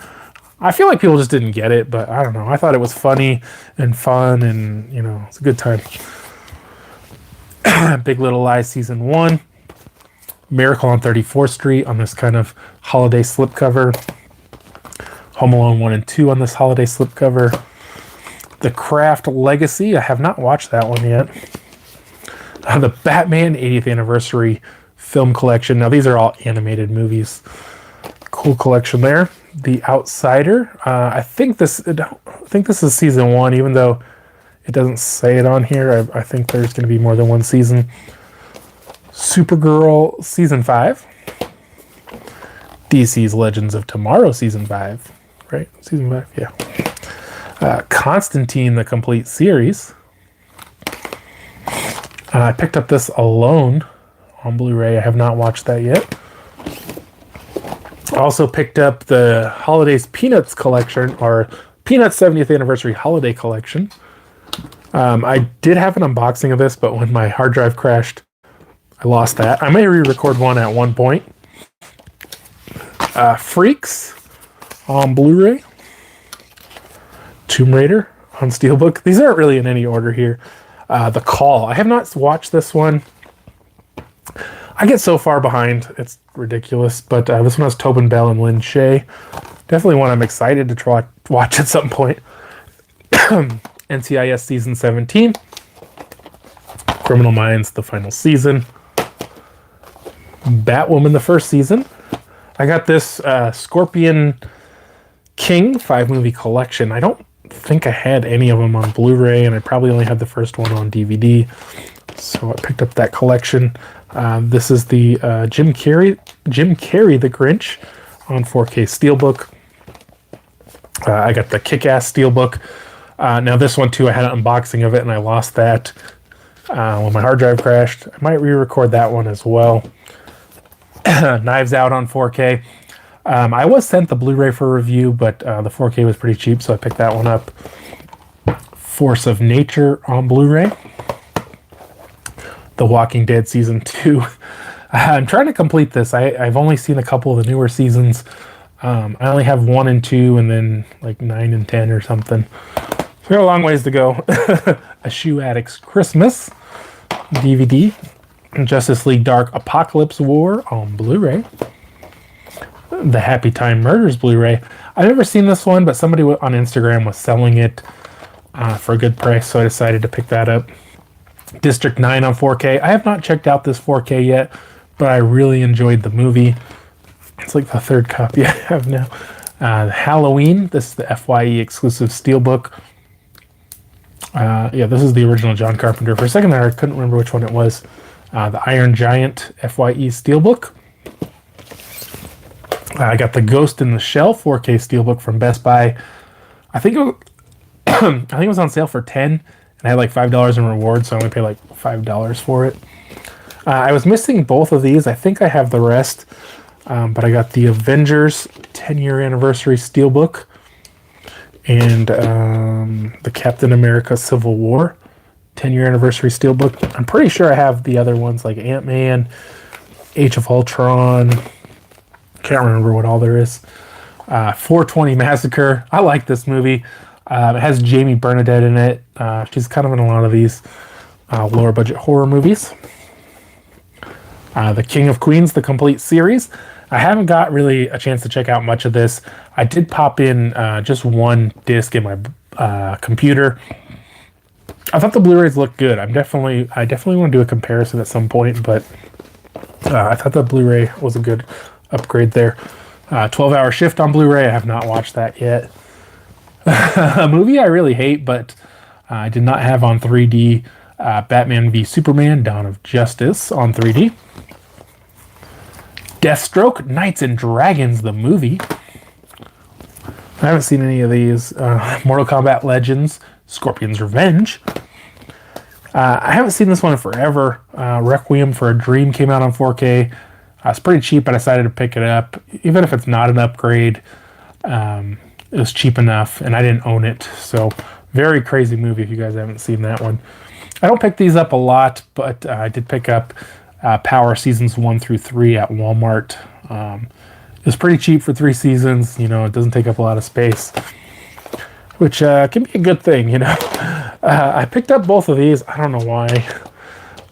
I feel like people just didn't get it, but I don't know. I thought it was funny and fun, and it's a good time. Big Little Lies Season 1. Miracle on 34th Street on this kind of holiday slipcover. Home Alone 1 and 2 on this holiday slipcover. The Craft Legacy. I have not watched that one yet. The Batman 80th Anniversary Film Collection. Now, these are all animated movies. Cool collection there. The Outsider. I think this is Season 1, even though it doesn't say it on here. I think there's going to be more than one season. Supergirl Season 5. DC's Legends of Tomorrow Season 5. Right? Season 5, yeah. Constantine, the complete series. I picked up this Alone on Blu-ray. I have not watched that yet. Also picked up the Holidays Peanuts collection, or Peanuts 70th Anniversary Holiday Collection. I did have an unboxing of this, but when my hard drive crashed, I lost that. I may re-record one at one point. Freaks on Blu-ray. Tomb Raider on Steelbook. These aren't really in any order here. The Call. I have not watched this one. I get so far behind, it's ridiculous. But this one has Tobin Bell and Lynn Shay. Definitely one I'm excited to try watch at some point. NCIS Season 17. Criminal Minds, the final season. Batwoman, the first season. I got this Scorpion King 5-movie collection. I don't think I had any of them on Blu-ray, and I probably only had the first one on DVD. So I picked up that collection. This is the Jim Carrey The Grinch on 4K Steelbook. I got the Kick-Ass Steelbook. Now this one too, I had an unboxing of it and I lost that when my hard drive crashed. I might re-record that one as well. Knives Out on 4K. I was sent the Blu-ray for review, but the 4K was pretty cheap, so I picked that one up. Force of Nature on Blu-ray. The Walking Dead Season 2. I'm trying to complete this. I've only seen a couple of the newer seasons. I only have 1 and 2, and then like 9 and 10 or something. So we got a long ways to go. A Shoe Addict's Christmas DVD. Justice League Dark Apocalypse War on Blu-ray. The Happy Time Murders Blu-ray. I've never seen this one, but somebody on Instagram was selling it for a good price, so I decided to pick that up. District 9 on 4K. I have not checked out this 4K yet, but I really enjoyed the movie. It's like the third copy I have now. Halloween. This is the FYE exclusive Steelbook. Yeah, this is the original John Carpenter. For a second there, I couldn't remember which one it was. The Iron Giant FYE Steelbook. I got the Ghost in the Shell 4K Steelbook from Best Buy. I think it was on sale for $10, and I had like $5 in rewards, so I only paid like $5 for it. I was missing both of these. I think I have the rest, but I got the Avengers 10-year anniversary Steelbook and the Captain America Civil War 10-year anniversary Steelbook. I'm pretty sure I have the other ones like Ant-Man, Age of Ultron. Can't remember what all there is. 420 Massacre. I like this movie. It has Jamie Bernadette in it. She's kind of in a lot of these lower budget horror movies. The King of Queens, the complete series. I haven't got really a chance to check out much of this. I did pop in just one disc in my computer. I thought the Blu-rays looked good. I definitely want to do a comparison at some point, but I thought the Blu-ray was a good upgrade there. 12-Hour Shift on Blu-ray. I have not watched that yet. A movie I really hate, but I did not have on 3D. Batman v Superman: Dawn of Justice on 3D. Deathstroke: Knights and Dragons, the movie. I haven't seen any of these. Mortal Kombat Legends: Scorpion's Revenge. I haven't seen this one in forever. Requiem for a Dream came out on 4K. It's pretty cheap, but I decided to pick it up. Even if it's not an upgrade, it was cheap enough, and I didn't own it. So, very crazy movie if you guys haven't seen that one. I don't pick these up a lot, but I did pick up Power Seasons 1 through 3 at Walmart. It was pretty cheap for 3 seasons. You know, it doesn't take up a lot of space, which can be a good thing, you know. I picked up both of these. I don't know why.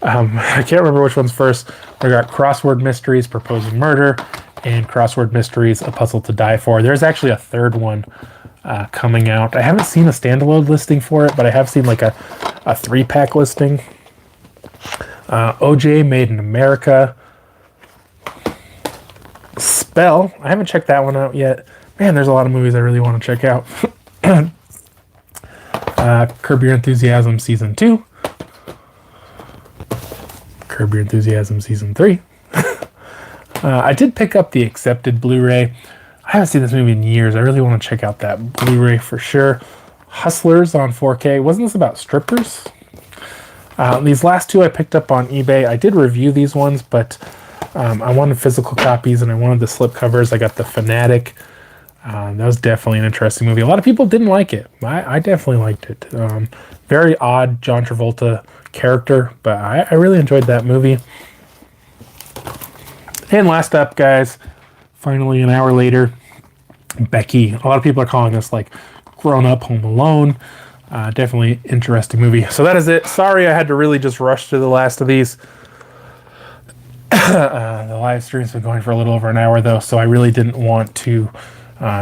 I can't remember which one's first. I got Crossword Mysteries, Proposing Murder, and Crossword Mysteries, A Puzzle to Die For. There's actually a third one coming out. I haven't seen a standalone listing for it, but I have seen like a 3-pack listing. OJ Made in America. Spell. I haven't checked that one out yet. Man, there's a lot of movies I really want to check out. Curb Your Enthusiasm Season 2. Curb Your Enthusiasm Season 3. I did pick up the Accepted Blu-ray. I haven't seen this movie in years. I really want to check out that Blu-ray for sure. Hustlers on 4K. Wasn't this about strippers? These last two I picked up on eBay. I did review these ones, but I wanted physical copies and I wanted the slipcovers. I got the Fanatic. That was definitely an interesting movie. A lot of people didn't like it. I definitely liked it. Very odd John Travolta character, but I really enjoyed that movie. And last up, guys, finally an hour later, Becky. A lot of people are calling this like Grown Up Home Alone. Definitely interesting movie. So that is it. Sorry I had to really just rush to the last of these. The live stream's been going for a little over an hour though, so I really didn't want to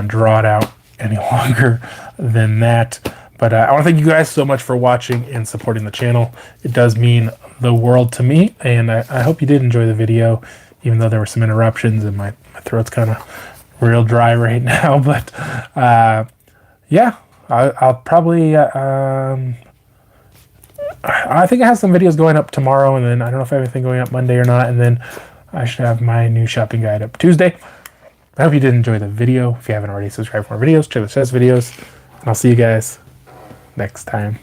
draw it out any longer than that. But I want to thank you guys so much for watching and supporting the channel. It does mean the world to me, and I hope you did enjoy the video, even though there were some interruptions and my throat's kind of real dry right now. But yeah, I'll probably I think I have some videos going up tomorrow, and then I don't know if I have anything going up Monday or not, and then I should have my new shopping guide up Tuesday. I hope you did enjoy the video. If you haven't already, subscribe for more videos, check the chess videos, and I'll see you guys next time.